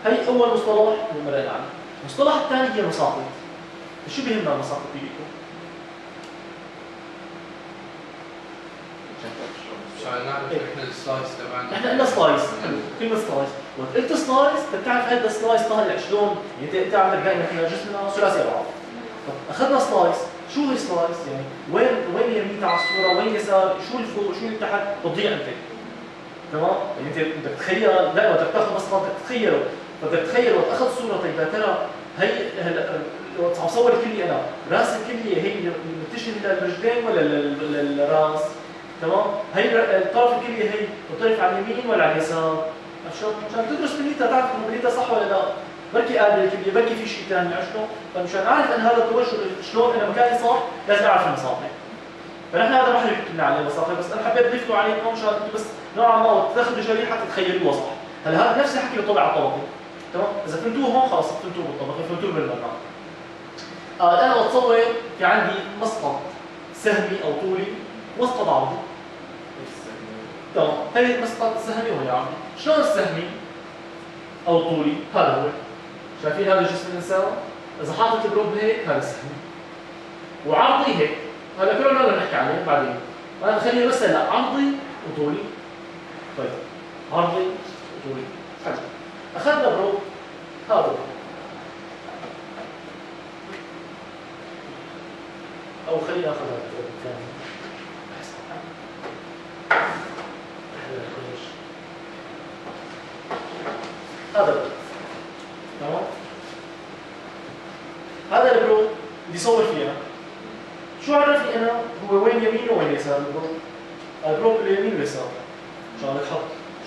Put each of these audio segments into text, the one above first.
هي اول مصطلح مرقنا عنه. المصطلح الثاني هي المساقط. شو بيهمنا المساقط فيكم؟ عشان نعرف احنا السلايس تبعنا. احنا قلنا سلايس، كلمة سلايس، وقت قلت سلايس بتعرف هذا السلايس طالع شلون؟ يعني انت عندك دائما احنا جسمنا ثلاثي ابعاد. اخذنا سلايس، شو هي سلايس؟ يعني وين يمين على الصورة، وين يسار، شو اللي فوق، شو اللي تحت، بتضيع انت. تمام؟ يعني انت بدك تتخيل دائما بدك تاخذ مسقط بدك تتخيله، بدك تتخيل وقت اخذ صورة طيب يا ترى هي هلا وقت عم صور الكلية انا، راس الكلية هي متجهة للرجلين ولا للراس؟ تمام؟ هي الطرف الكلية هي مختلف على اليمين ولا على اليسار؟ عشان تدرس كليتها تعرف انه كليتها صح ولا لا؟ بركي قابل الكلية، بركي في شيء ثاني عرفت شلون؟ فمشان اعرف ان هذا التوجه شلون انا مكاني صح لازم اعرف المساقط. فنحن هذا ما حدا بيحكي لنا عليه المساقط، بس انا حبيت اضيفه عليكم مشان انتم بس نوعا ما تاخذوا شريحه تتخيلوها صح. هلا هذا نفس الحكي اللي طلع على الطبقه، تمام؟ اذا فهمتوه هون خلص فهمتوه بالطبقه، فهمتوه بالمبنى. الان بتصور في عندي مسقط سهمي او طولي، مسقط عرضي. تمام، هي مسقط سهمي وهي عرضي. شلون السهمي او طولي؟ هذا هو. شايفين هذا جسم الانسان؟ اذا حاطط البروب هيك هذا سهمي. وعرضي هيك. هذا كله نقدر نحكي عليه بعدين. انا خليني بس هلا عرضي وطولي. طيب عرضي وطولي. حلو. اخذنا بروب هذا هو. او خلينا ناخذ هذا البروب الثاني. هذا البروب. تمام؟ هذا البروب اللي يصور فيه انا. شو عرفني انا هو وين يمين وين يسار البروب؟ البروب اليمين واليسار. عشان نحط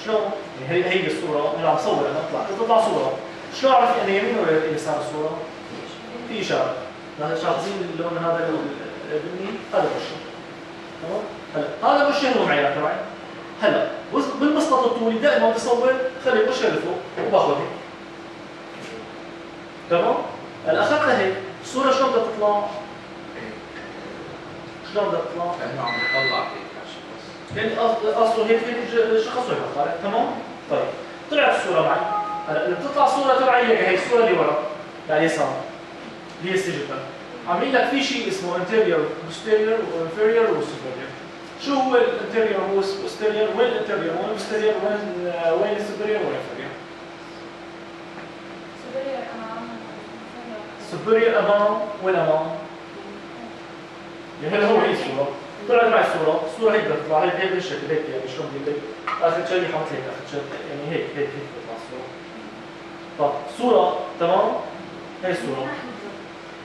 شلون؟ يعني هي الصورة انا عم صور انا تطلع صورة. شلون اعرف انا يمين ولا يسار الصورة؟ في اشارة. شاطزين اللون هذا البني هذا بوشه. تمام؟ هلا هذا بوشه المعيار تبعي. هلا بالمسقط الطولي دائما بصور خلي البوشه لفوق وباخذ هيك. تمام؟ هلا اخذتها هيك، الصورة شلون بدها تطلع؟ شلون بدها تطلع؟ كأنه عم يطلع هيك كان اصله هيك شخصه هيك طالع، تمام؟ طيب طلعت الصورة معي، هلا اللي بتطلع الصورة تبعي هي الصورة اللي ورا، على اليسار اللي هي السجفة. عاملين لك في شيء اسمه انتيريور posterior وانفيريور وسوبيريور. شو هو الانتيريور والبوستيريور؟ وين الانتيريور؟ وين البوستيريور؟ وين السوبيريور والانفيريور؟ سوبريور امام. سوبيريور امام وين امام؟ يعني هذا هو هي الصورة. طلعت معي الصورة هيك بدها تطلع هيك بالشكل هيك يعني شلون بدي لك اخذ شريحة مثل هيك اخذ شريحة يعني هيك بتطلع الصورة. طيب الصورة تمام؟ هي الصورة.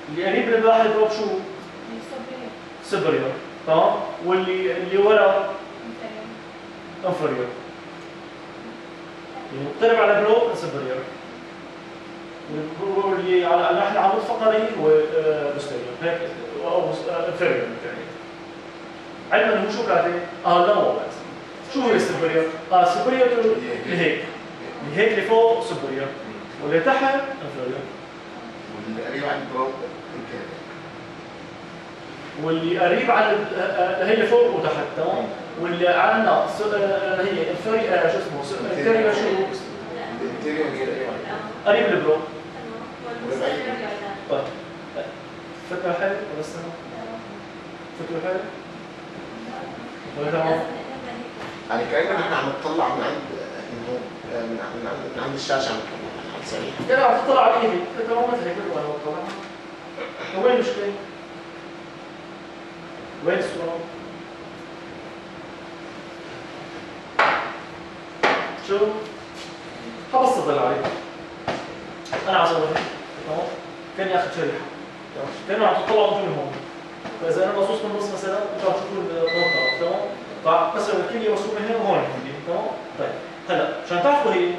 اللي قريب من الواحد دروب شو؟ سوبريور. تمام؟ واللي ورا انفيريور. يعني مقترب على بلوك سوبريور. واللي على الناحية العمود الفقري هو بوستيريور هيك او انفيريور يعني. علما انه شو قاعد لا والله شو هو السوبريور؟ سوبريور لهيك. لهيك لفوق سوبريور واللي تحت انفيريور. واللي قريب عن البروب واللي قريب على هي فوق وتحت تمام. واللي عندنا هي الفريق شو اسمه الانتيريور شو؟ الانتيريور هي قريب قريب البرو. طيب فكرة حلوة ولا لسه؟ فكرة حلوة؟ ولا تمام؟ يعني كأننا نحن عم نطلع من عند انه من عند الشاشة عم نطلع عن سريع. لا عم تطلع على ايدي، انت ما مثل هيك ولا بطلع. وين المشكلة؟ وين الصورة؟ شو؟ حبسط عليك. أنا عم صور تمام؟ كأني آخذ شريحة. كأنه عم تطلعوا من هون. فإذا أنا مصوص من النص مثلا أنتوا عم تشوفوا الطرف تمام؟ فمثلا الكلية مصوص من هنا وهون الكلية تمام؟ طيب هلا عشان تعرفوا هي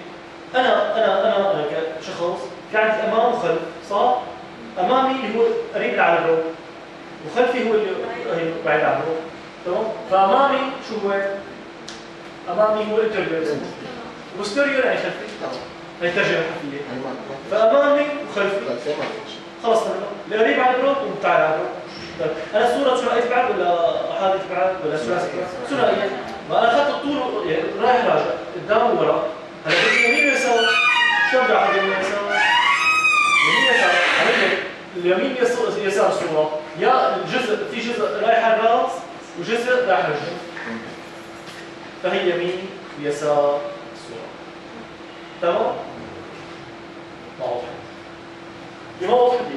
أنا كشخص في عندي أمام وخلف صح؟ أمامي اللي هو قريب على البرو وخلفي هو اللي بعيد عنه تمام؟ فأمامي شو هو؟ أمامي هو الانتريور وبوستيريور يعني خلفي هي الترجمة الحرفية فأمامي وخلفي خلص تمام اللي قريب على البرو ومبتعد على البرو. طيب أنا الصورة ثنائية بعد ولا أحادية بعد ولا ثلاثية بعد؟ ثنائية ما أنا أخذت الطول يعني رايح راجع قدام وورا هلا بدي يمين ويسار شلون بدي اخذ يمين يسار؟ يمين يسار عمل لك اليمين يسار الصورة يا الجزء في جزء رايح على الراس وجزء رايح على الجنب. فهي يمين ويسار الصورة. تمام؟ ما واضح. ما واضح بدي.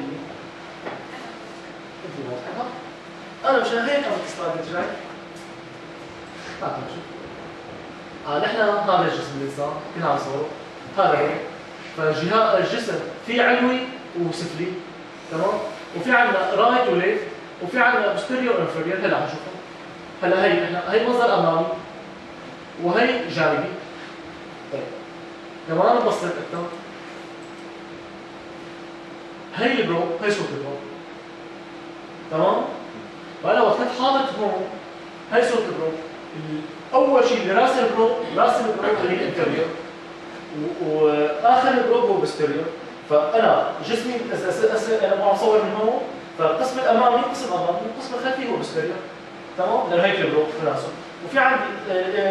انت واضحة؟ انا مشان هيك عم تصطاد الجاي. تعال نشوف. نحن هذا الجسم الانسان كنا عم نصوره. هذا هو. فجهاز الجسم في علوي وسفلي. تمام؟ وفي عندنا رايت وليفت وفي عندنا بوستيريور وانفيريور. هلا حنشوفهم. هلا هي نحن هي منظر امامي وهي جانبي. طيب كمان نبسط اكثر. هي البرو هي صورة البرو. تمام؟ فانا وقت كنت حاطط هون هي صورة البرو. اول شيء اللي راس البرو اللي هي الانتريور واخر البرو هو بوستيريور. فانا جسمي انا ما اصور من هون فالقسم الامامي القسم الخلفي هو بوستيريور. تمام؟ لانه هيك البرو تناسب. وفي عندي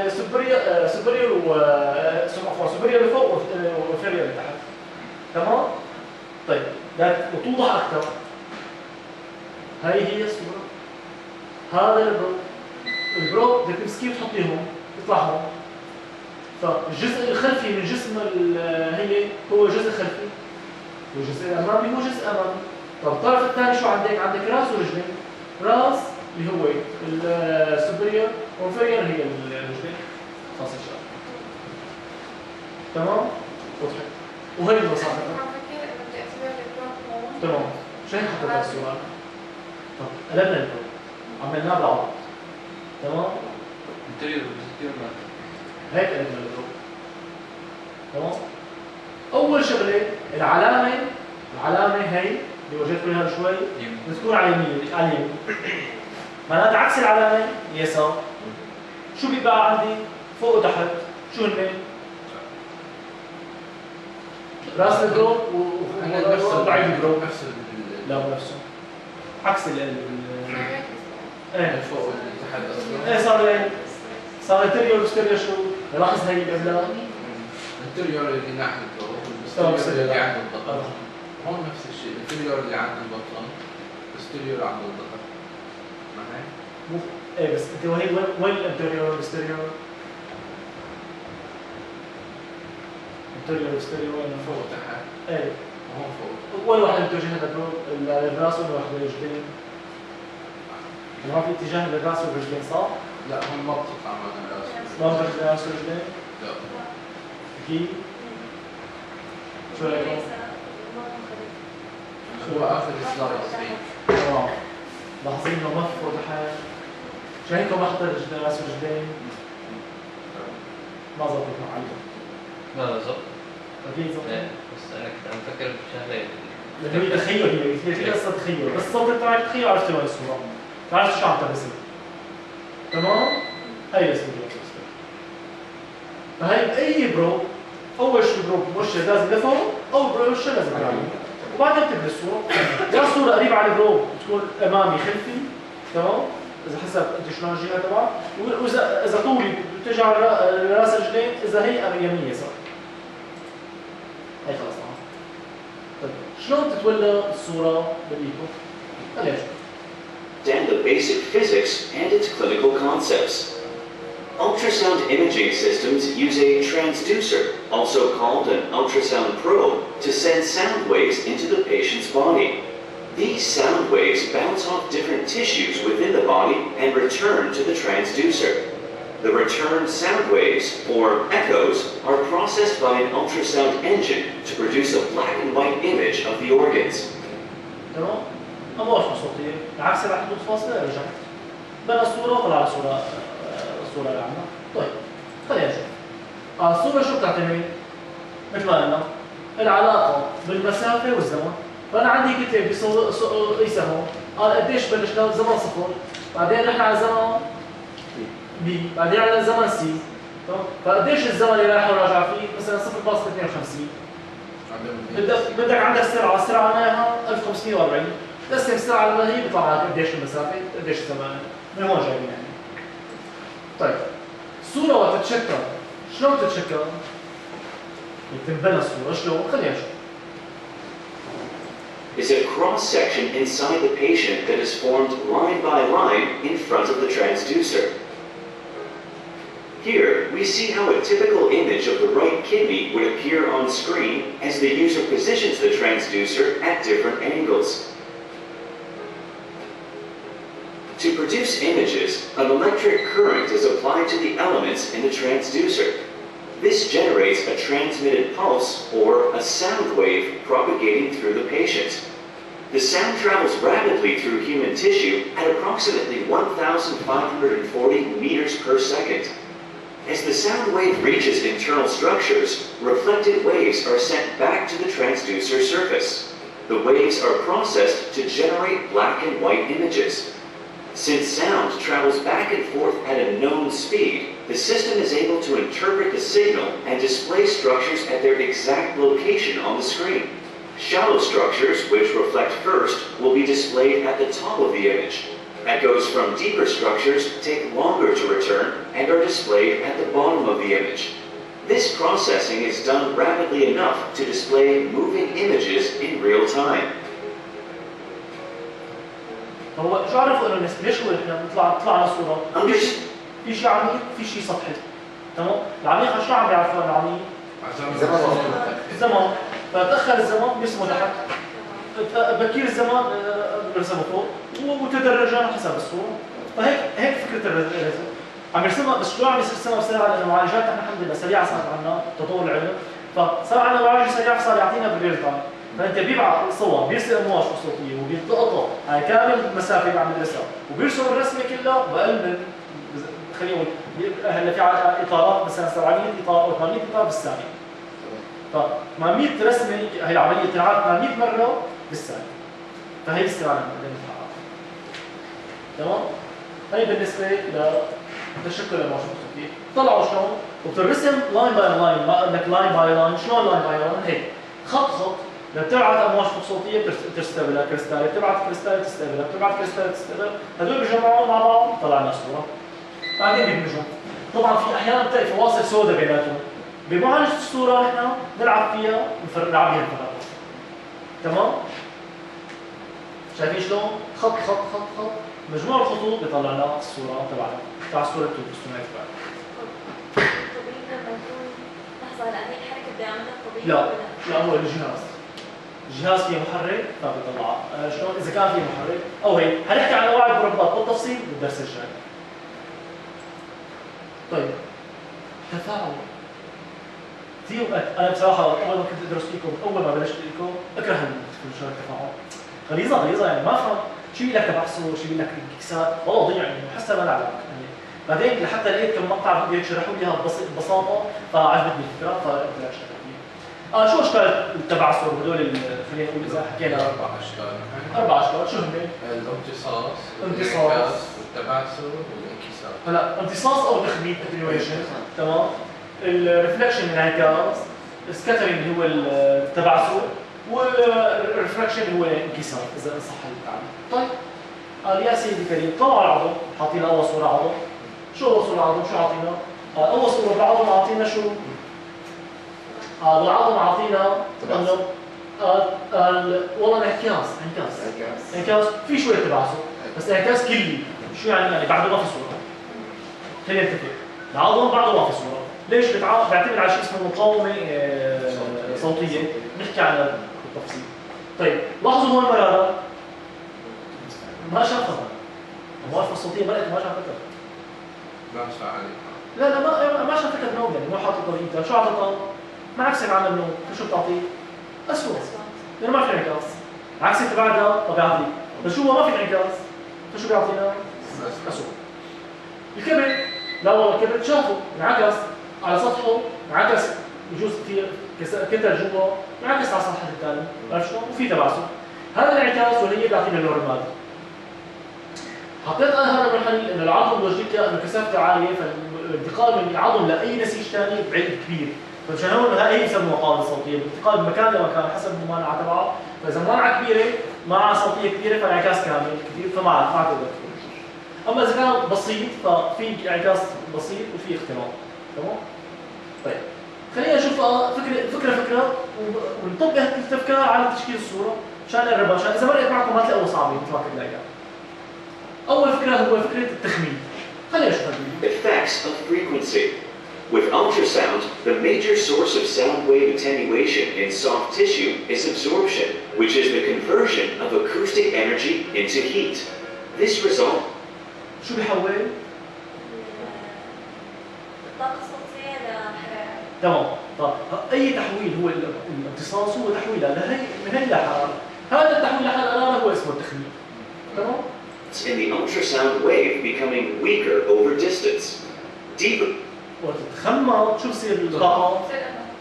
سوبريور سوبريور لفوق وانفيريور لتحت. تمام؟ طيب وتوضح اكثر. هي الصورة. هذا البرو بدك تمسكيه وتحطيه هون يطلع هون. فالجزء الخلفي من جسم هي هو جزء خلفي والجزء الامامي هو جزء امامي. طب الطرف الثاني شو عندك؟ عندك راس ورجلين. راس اللي هو السوبريور وانفيريور هي الرجلين. خلاص ان شاء الله. تمام؟ وضحت. وهي المسافه. تمام. مش هيك حطيت هذا السؤال. طب قلبنا البرو عملناه بالعرض. تمام؟ انتريور وبوستيريور هيك قلبنا البرو. تمام؟ أول شغلة العلامة هي اللي وجدت لها شوي بتكون على اليمين. معناتها عكس العلامة يسار. شو بيبقى عندي؟ فوق وتحت. شو هن؟ راس البرو وضعيف البرو. لا مو نفسه. عكس ايه فوق وتحت اصلا. ايه صار انتريور وبوستيريور. شو؟ لاحظ هي اللي قبلها. الانتريور اللي ناحية البطن والبوستيريور اللي عند البطن. هون نفس الشيء، الانتريور اللي عند البطن والبوستيريور عند الظهر. ما هيك؟ ايه بس انت وين الانتريور والبوستيريور؟ انتريور وبوستيريور وين؟ فوق وتحت. ايه وهون فوق. وين واحد متجه للراس وين واحد للرجلين؟ ما في اتجاه للراس والرجلين صح؟ لا هون ما بتطلع معنا راس. ما بتطلع راس والرجلين؟ لا. اكيد؟ شو رايكم؟ هو اخر سلايد هي. تمام. لاحظين انه ما في فوق تحت. شو هيك ما حط راس ورجلين؟ ما ظبط معلم. لا زبط. اكيد ظبط. بس انا كنت عم بفكر بشغله. هي تخيل هي قصه تخيل بس الصوت تبعك تخيل عرفت وين الصوره. عرفت شو عم ترسم. تمام؟ هي الاستوديو. فهي اي برو اول شيء برو وشه لازم لفوق او برو وشه لازم لفوق. وبعدين بتبدا الصوره. يا الصوره قريبه على البرو بتكون امامي خلفي. تمام؟ اذا حسب انت شلون الجهه تبعك واذا طولي بتجي على راس رجلين اذا هي يمين يسار. هي خلص تمام. طيب شلون تتولى الصوره بالايكو؟ خلينا نشوف. And the basic physics and its clinical concepts. Ultrasound imaging systems use a transducer, also called an ultrasound probe, to send sound waves into the patient's body. These sound waves bounce off different tissues within the body and return to the transducer. The returned sound waves, or echoes, are processed by an ultrasound engine to produce a black and white image of the organs. تمام؟ ما وصفة صوتية، العكس راح تدوس فاصلة رجعت. بنى الصورة وطلع الصورة اللي عندنا. طيب خلينا نشوف. الصورة شو بتعتمد؟ مثل ما قلنا العلاقة بالمسافة والزمن. فأنا عندي كتاب قيسها هون، قال قديش بلشنا زمن صفر، بعدين رحنا على زمن بي، بعدين على زمن سي. تمام؟ فقديش الزمن اللي رايح وراجع فيه؟ مثلا 0.52. بدك عندك السرعة مالها 1540. تقسم السرعة على ما هي بيطلع لك قديش المسافة، قديش الزمان، من هون جايين يعني. طيب الصورة وقت تتشكل، شلون بتتشكل؟ تنبنى الصوره شلون؟ خلينا نشوف. Is a cross-section inside the patient that is formed line by line in front of the transducer. Here, we see how a typical image of the right kidney would appear on screen as the user positions the transducer at different angles. To produce images, an electric current is applied to the elements in the transducer. This generates a transmitted pulse, or a sound wave, propagating through the patient. The sound travels rapidly through human tissue at approximately 1,540 meters per second. As the sound wave reaches internal structures, reflected waves are sent back to the transducer surface. The waves are processed to generate black and white images. Since sound travels back and forth at a known speed, the system is able to interpret the signal and display structures at their exact location on the screen. Shallow structures, which reflect first, will be displayed at the top of the image. Echoes from deeper structures take longer to return and are displayed at the bottom of the image. This processing is done rapidly enough to display moving images in real time. هو شو عرفوا انه ليش هو احنا طلعنا صوره؟ في شيء عميق في شيء سطحي. تمام؟ العميق شو عم بيعرفوا العميق؟ الزمان. فتاخر الزمان بيرسموا تحت. بكير الزمان بيرسموا فوق وتدرجا حسب الصوره. فهيك فكره الرسم. عم يرسمها بس شلون عم يرسمها بسرعه لانه معالجاتنا الحمد لله سريعه صارت عندنا تطور العلم. فصار عندنا معالجه سريعه صار يعطينا بالريل تايم. فانت بيبعت صور بيرسل امواج صوتيه وبيلتقطها هاي كامل المسافه اللي عم يدرسها وبيرسم الرسمه كلها باقل من خلينا نقول هلا في اطارات مثلا 700 اطار او 800 اطار بالثانيه. ف 800 رسمه هي العمليه تنعاد 800 مره بالثانيه. فهي السرعه اللي بدنا نحققها. تمام؟ هي بالنسبه لتشكل الامواج الصوتيه. طلعوا شلون؟ وبترسم لاين باي لاين ما قال لك لاين باي لاين، شلون لاين باي لاين؟ هيك خط خط بتبعت امواج صوتيه بتستقبلها كريستاليه، بتبعت كريستاليه تستقبلها، بتبعت كريستاليه تستقبلها، هذول بيجمعوا مع بعض طلعنا صوره. بعدين بيدمجوا. طبعا في احيانا بتلاقي فواصل سوداء بيناتهم. بمعالجه الصوره نحن نلعب فيها نلعب بها الفراغات. تمام؟ شايفين شلون؟ خط خط خط خط مجموع الخطوط بيطلع لنا الصوره تبع الصوره التوبستونايت تبعنا. الطبيب لما يكون لحظه هلا هي الحركه بده يعملها الطبيب لا هو الجهاز فيه محرك فبيطلع شلون اذا كان فيه محرك او هيك حنحكي عن انواع المربات بالتفصيل بالدرس الجاي. طيب تفاعل كثير انا بصراحه اول ما كنت ادرس فيكم اول ما بلشت فيكم اكره شغله التفاعل غليظه يعني ما افهم شو بيقول لك تبع صور شو بيقول لك انكسار والله ضيع يعني حسب ما لعب يعني بعدين لحتى لقيت كم مقطع فيديو شرحوا لي اياها ببساطه فعجبتني الفكره فقلت لك شغله فيه. شو اشكال تبع الصور هدول خلينا نقول اذا حكينا 4 اشكال. 4 اشكال شو هن؟ الامتصاص والتبعثر والانكسار. هلا امتصاص او تخبيط اتنيويشن تمام؟ الريفلكشن انعكاس، السكاترينج اللي هو التبعثر والريفراكشن اللي هو الانكسار اذا صح التعبير. طيب يا سيدي الكريم طلعوا العظم حاطين اول صوره عظم. شو اول صوره عظم؟ شو عاطينا؟ اول صوره بالعظم عاطينا شو؟ بالعظم عاطينا انه والله انعكاس في شويه تبعثر بس انعكاس كلي. شو يعني بعده ما في صوره. خلينا نتفق العظم بعده ما في صوره. ليش؟ بيعتمد على شيء اسمه مقاومه صوتيه نحكي عنها بالتفصيل. طيب لاحظوا هون المراره ما شافتها الموافقه الصوتيه ما شافتها. ما عليك. لا ما شافتها بنوم يعني مو حاططها بإيدها. شو اعطتها؟ ما عكس عمل نوم. شو بتعطيه؟ اسود لانه ما في انعكاس. عكس اللي بعدها بيعطيك بس شو ما في انعكاس فشو بيعطينا؟ اسود. الكبد لا والله الكبد شافه انعكس على سطحه انعكس بجوز كثير كتل جوا انعكس على السطح الثاني عرفت شلون؟ وفي تبعثر. هذا الانعكاس واللي هي بيعطينا اللون المادي. حطيت انا هذا المحل انه العظم لوجيكا انه كثافته عاليه فالانتقال من العظم لاي نسيج ثاني بعيد كبير. فمشان هون هي بسموها مقاومه صوتيه، الانتقال من مكان لمكان حسب الممانعه تبعه، فاذا ممانعه كبيره مع صوتيه كبيره فانعكاس كامل كثير فما تقدر تكون. اما اذا كان بسيط ففي انعكاس بسيط وفي اختلاط، تمام؟ طيب خلينا نشوف فكره ونطبق الافكار على تشكيل الصوره مشان نقربها، مشان اذا مرقت معكم ما تلاقوها صعبه مثل ما كنت لاقيها. اول فكره هو فكره التخمين. خلينا نشوف Effects of frequency. With ultrasound, the major source of sound wave attenuation in soft tissue is absorption, which is the conversion of acoustic energy into heat. This result. شو بيحول؟ الطاقة الصوتية لحرارة. تمام، طب اي تحويل هو الامتصاص هو تحويلها من هي لحراره، هذا التحويل لحراره هو اسمه التخمين. تمام؟ In the ultrasound wave becoming weaker over distance. Deeper. وتتخمر شو بصير الطاقه؟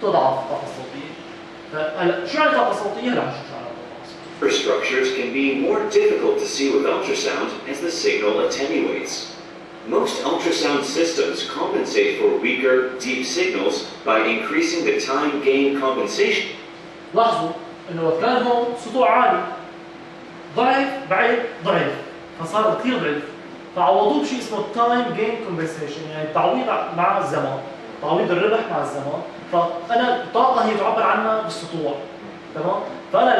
تضعف الطاقه الصوتيه. هلا شو يعني طاقه صوتيه؟ هلا حنشوف شو يعني طاقه صوتيه. Structures can be more difficult to see with ultrasound as the signal attenuates. Most ultrasound systems compensate for weaker, deep signals by increasing the time gain compensation. لاحظوا انه وقت كان هون سطوع عالي ضعف بعيد ضعف فصار كثير ضعيف، فعوضوه بشيء اسمه تايم جين كومبنسيشن، يعني تعويض مع الزمن، تعويض الربح مع الزمن. فانا الطاقه هي تعبر عنها بالسطوع، تمام؟ فانا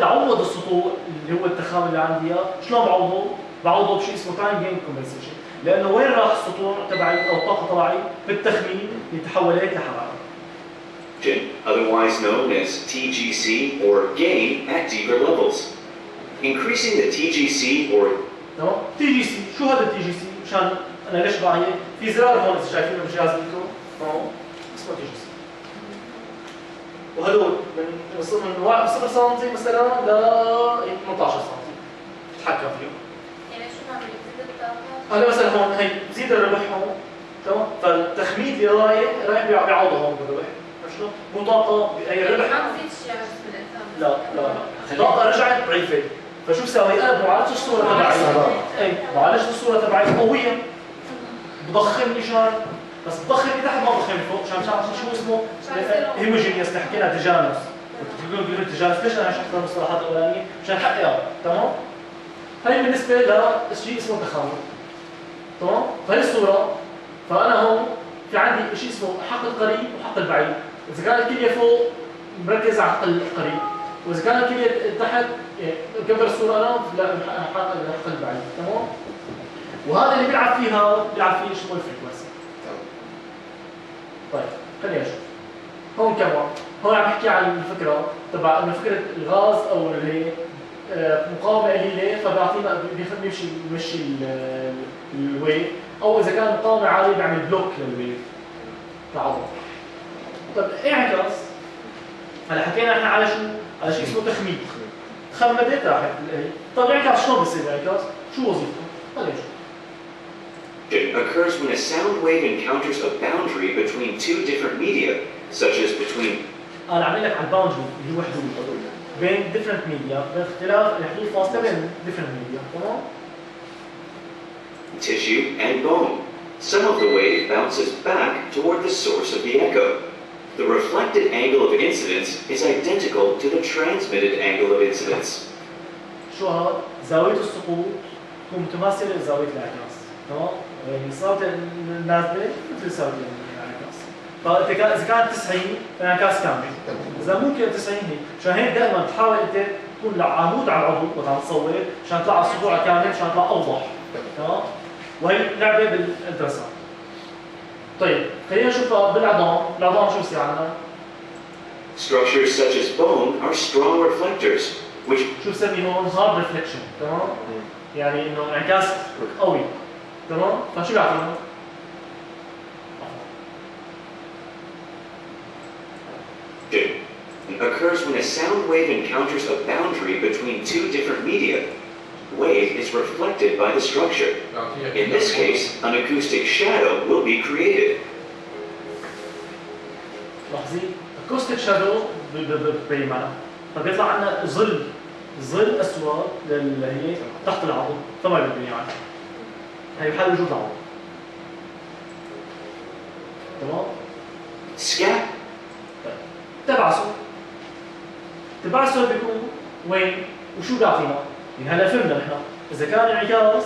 لعوض السطوع اللي هو التخامل اللي عندي اياه، شلون بعوضه؟ بعوضه بشيء اسمه تايم جين كومبنسيشن، لانه وين راح السطوع تبعي او الطاقه تبعي؟ بالتخمين اللي تحولت لحراره. Otherwise known as TGC or gain at deeper levels. Increasing the TGC or تمام؟ تي جي سي، شو هذا التي جي سي؟ مشان انا ليش بعيه؟ في زرار هون اذا شايفينه بالجهاز عندكم، تمام؟ اسمه تي جي سي. وهدول من 0 سم مثلا ل 18 سم تتحكم فيهم. يعني شو نعمل؟ نزيد الطاقة؟ هلا مثلا هون هي بزيد الربح هون، تمام؟ فالتخميد اللي رايح بيعوضه هون بالربح، شلون؟ مو طاقه هي الربح ما نزيد شيء على جسم الإنسان. لا الطاقه رجعت ضعيفه، فشو بساوي؟ انا بعالج الصوره تبعي، اي بعالج الصوره تبعي قويه، بضخم مشان بس بضخم تحت ما بضخم فوق، مشان شو اسمه؟ هيموجينيوس، حكينا تجانس، بتقولون كلمه تجانس، ليش انا شرحت المصطلحات الاولانيه؟ مشان احققها، تمام؟ هي بالنسبه لشيء اسمه تخامل، تمام؟ فهي الصوره، فانا هون في عندي شيء اسمه حقل قريب وحقل بعيد، اذا كان الكليه فوق مركز على الحقل القريب، واذا كان الكليه تحت كبر الصوره انا لا الحقل البعيد، تمام؟ وهذا اللي بيلعب فيه اسمه الفريكونسي. طيب خلينا نشوف هون كمان، هون عم بحكي عن الفكره تبع انه فكره الغاز او اللي هي مقاومه قليله فبيعطينا بيمشي الويف، او اذا كان مقاومه عاليه بيعمل بلوك للويف تعوض. طيب اعكس، هلا حكينا احنا على شيء اسمه تخميد، تخمدت راحت. طيب اعكس شلون بصير اعكاس؟ شو وظيفته؟ خلينا نشوف. occurs when a sound wave encounters a boundary between two different media, such as between. انا عم لك على الباوندري اللي هو حدود بين different media، باختلاف الحدود فاصله بين different media، تمام؟ Tissue and bone. Some of the wave bounces back toward the source of the echo. The reflected angle of incidence is identical to the transmitted angle of incidence. شو هذا؟ زاويه السقوط تكون متماثله لزاويه الانعكاس، تمام؟ يعني زاويه النازله مثل زاويه الانعكاس. فاذا كانت 90 الانعكاس كامل، اذا ممكن 90 هيك، عشان هيك دائما بتحاول انت تكون عمود على العضو وقت عم تصور مشان يطلع السطوع كامل، مشان يطلع اوضح، تمام؟ وهي لعبه بالالتراساوند. طيب خلينا نشوف بالعظام، العظام شو بصير عندنا؟ Structures such as bone are strong reflectors, which شو بسميه هون؟ هارد ريفليكشن، تمام؟ يعني انه انعكاس قوي، تمام؟ فشو بيعطينا؟ occurs when a sound wave encounters a boundary between two different media. Wave is reflected by the structure. In this case, an acoustic shadow will be created. لاحظي acoustic shadow ببين معنا، فبيطلع عندنا ظل اسود اللي هي تحت العظم، فما بيبين عنها. هي بحال وجود العظم. تمام؟ Scat. تبعثر بيكون وين؟ وشو بيعطينا؟ يعني هلا فهمنا نحن اذا كان انعكاس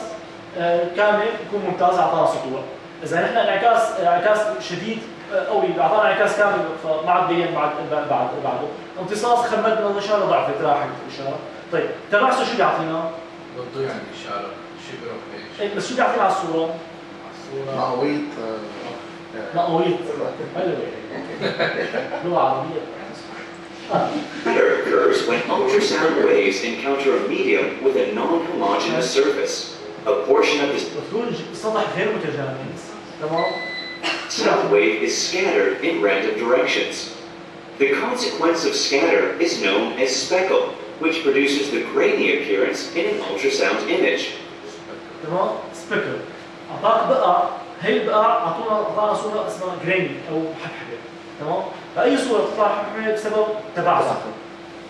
كامل بيكون ممتاز، اعطانا سطوع. اذا نحن انعكاس شديد قوي اعطانا انعكاس كامل فما عاد بين بعده امتصاص خمدنا الاشاره ضعفت راحت الاشاره. طيب تبعثر شو بيعطينا؟ بده يعني اشاره شو بيروح هيك بس شو بيعطينا على الصوره؟ مقويط مقويط حلوه لغه عربيه. Error occurs when ultrasound waves encounter a medium with a non-homogeneous surface. A portion of the بتكون سطح غير متجانس تمام؟ sound wave is scattered in random directions. The consequence of scatter is known as speckle, which produces the grainy appearance in an ultrasound image. تمام؟ سبيكل اعطاك بقع، هي البقع اعطانا صوره اسمها جريني او محبحبه تمام؟ فاي صوره تطلع محبحبه بسبب تبعثر.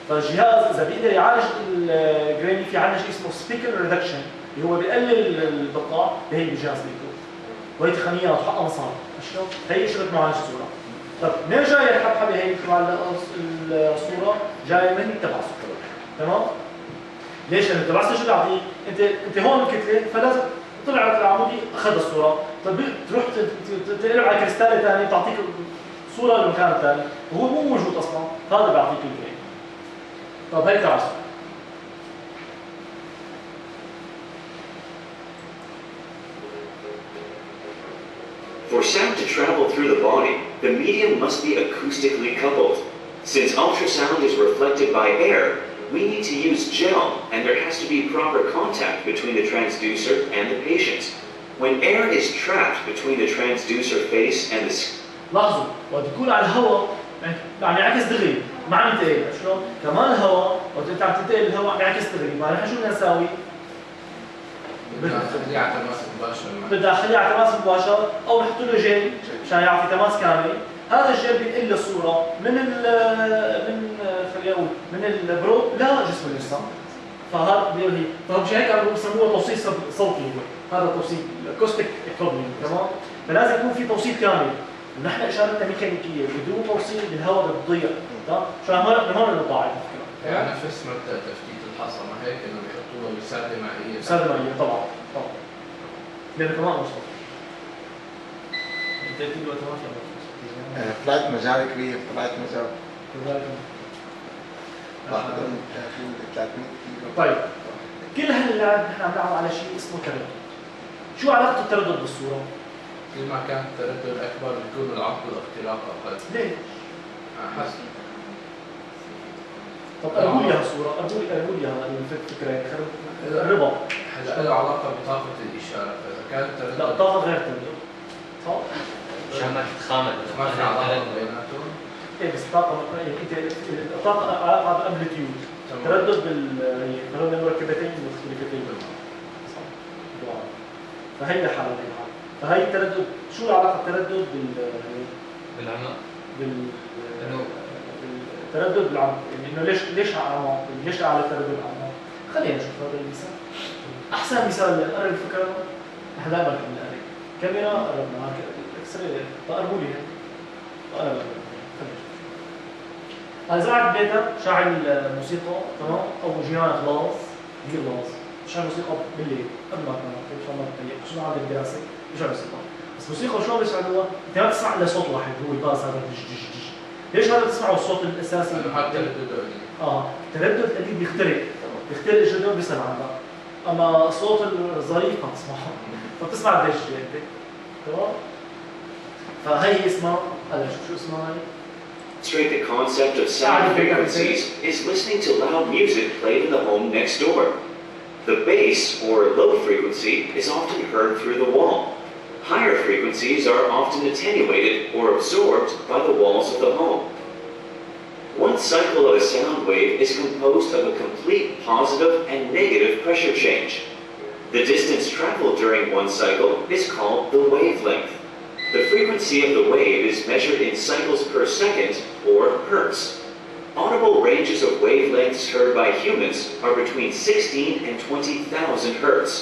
فالجهاز اذا بيقدر يعالج الجريني في عندنا شيء اسمه سبيكل ريدكشن اللي هو بيقلل البقع بهي الجهاز بيكون. وهي تقنيات وحقها مصاري، شلون؟ هي شغلة معالجة الصورة. طيب منين جاية الحبحبة هي تبع الصورة؟ جاية من التبعثر. تمام؟ ليش؟ لأن التبعثر شو بيعطيك؟ أنت هون الكتلة فلازم طلعت العمودي أخذ الصورة، طيب تروح تقلب على كريستالة ثانية تعطيك صورة للمكان الثاني، وهو مو موجود أصلاً، هذا بيعطيك الجرين. طيب هي التبعثر. For sound to travel through the body, the medium must be acoustically coupled. Since ultrasound is reflected by air, we need to use gel, and there has to be proper contact between the transducer and the patient. When air is trapped between the transducer face and the لاحظوا وقت يكون على الهواء عم يعكس دغري ما عم ينتقل، شلون؟ كمان الهواء وقت انت عم تنتقل الهواء عم يعكس دغري، فنحن شو بدنا نساوي؟ بدنا نخليه على تماس مباشر بدنا نخليه على تماس مباشر او نحط له جيل مشان يعطي تماس كامل. هذا الجيل بينقل الصوره من البرو لجسم الانسان. فهذا هي فمش هيك عم بسموه توصيل صوتي، هذا توصيل اكوستيك كوبلينج تمام؟ فلازم يكون في توصيل كامل. ونحن اشارتنا ميكانيكيه بدون توصيل بالهواء بتضيع تمام؟ عشان هون نضاعف الفكره. يعني نفس مبدا تفتيت الحصى ما هيك انه بيحطوا له وساده مائيه. وساده مائيه طبعا طبعا. لانه كمان مصطفى. انت قلت له تمام طلعت مجال كبير، طلعت مجال كذلك. 300 كيلو. طيب كل هاللعب نحن عم نلعب على شيء اسمه تردد. شو علاقه التردد بالصوره؟ كل ما كان التردد اكبر بيكون العقد والاختراق اقل. ليش؟ حسب. طب قربوا لي الصوره، قربوا لي الفكره الربا. هلا له علاقه بطاقه الاشاره، فاذا كان التردد لا الطاقه غير تردد. صح؟ عشان ما تتخامل. ما في علاقه بيناتهم. ايه بس الطاقه انت الطاقه علاقه بالامبليتيود. تردد بالمركبتين المختلفتين. صح. فهي حالة فهي التردد شو العلاقه التردد بالعمق؟ التردد بالعمق، يعني انه ليش اعمق؟ ليش اعلى التردد بالعمق؟ خلينا نشوف هذا المثال. احسن مثال لنقرب الفكره نحن دائما كنا نقرب كاميرا قربنا اكس راي فقربوا لي وانا هلا زرعت بيتك شاعل الموسيقى تمام او جيرانك خلاص دير خلاص شاعل موسيقى بالليل قبل ما تنام ان شاء الله بتريح خصوصا عند الدراسه بيشعل موسيقى بس موسيقى شلون بيشعلوها؟ انت ما بتسمع الا صوت واحد هو الباص هذا دج دج دج. ليش هذا بتسمعوا الصوت الاساسي؟ حتى التردد التردد القديم بيخترق جدا بيصير عندك اما الصوت الظريف ما بتسمعه فبتسمع الدج انت تمام؟ فهي اسمها هلا شو اسمها هي؟ Demonstrate the concept of sound frequencies is listening to loud music played in the home next door. The bass, or low frequency, is often heard through the wall. Higher frequencies are often attenuated or absorbed by the walls of the home. One cycle of a sound wave is composed of a complete positive and negative pressure change. The distance traveled during one cycle is called the wavelength. The frequency of the wave is measured in cycles per second, or hertz. Audible ranges of wavelengths heard by humans are between 16 and 20,000 hertz.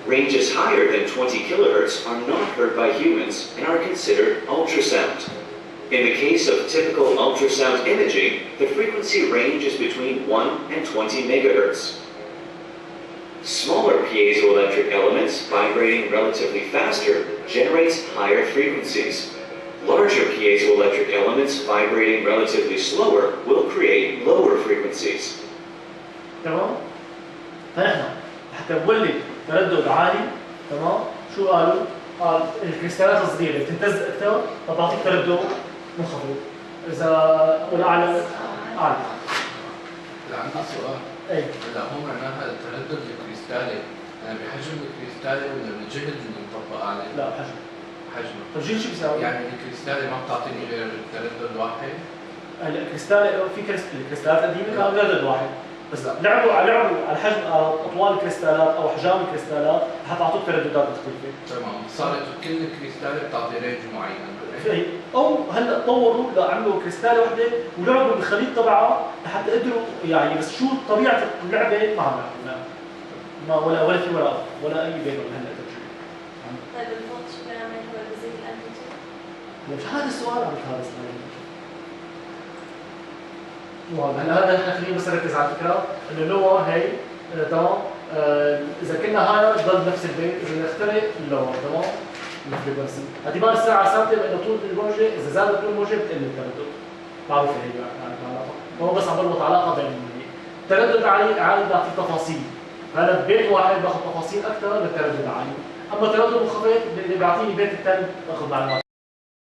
Ranges higher than 20 kilohertz are not heard by humans and are considered ultrasound. In the case of typical ultrasound imaging, the frequency range is between 1 and 20 megahertz. Smaller piezoelectric elements vibrating relatively faster generates higher frequencies. Larger piezoelectric elements vibrating relatively slower will create lower frequencies. تمام؟ فنحن حتى نولد تردد عالي، تمام؟ شو قالوا؟ قال الكريستالات الصغيرة بتهتز أكثر فبتعطيك تردد منخفض. إذا والأعلى أعلى. هلا عندي سؤال. إيه. هلا هو معناها التردد الكريستالي يعني بحجم الكريستالي ولا بالجهد اللي مطبق عليه؟ لا بحجم. حجمه. طيب جيل شو بيساوي؟ يعني الكريستالي ما بتعطيني غير تردد واحد؟ هلا الكريستال في الكريستالات القديمة كان تردد واحد، بس لعبوا على حجم أطوال الكريستالات أو أحجام الكريستالات حتى يعطوك ترددات مختلفة. تمام، صارت كل كريستالة بتعطي رينج معين. او هلا طوروا لعملوا كريستاله وحده ولعبوا بالخليط تبعها لحتى قدروا يعني، بس شو طبيعه اللعبه ما عم نعرف، ما ولا في ولا اي بينهم هلا تجربه. طيب الفولت شو بيعمل؟ هو بزيد الامبليتيود؟ مش هذا السؤال عم بتهرس مو هذا. هلا احنا خلينا بس نركز على الفكره انه لور هي تمام. اذا كنا هاي ضل نفس البيت، اذا نخترق اللور تمام الفريكونسي. اعتبار الساعه ثابته بانه طول الموجه اذا زادت طول الموجه بتقل التردد. معروفه هي يعني العلاقه، هو بس عم بربط علاقه بين التردد عالي بيعطي تفاصيل. هذا ببيت واحد باخذ تفاصيل اكثر للتردد العالي، اما التردد المنخفض اللي بيعطيني بيت الثاني باخذ معلومات.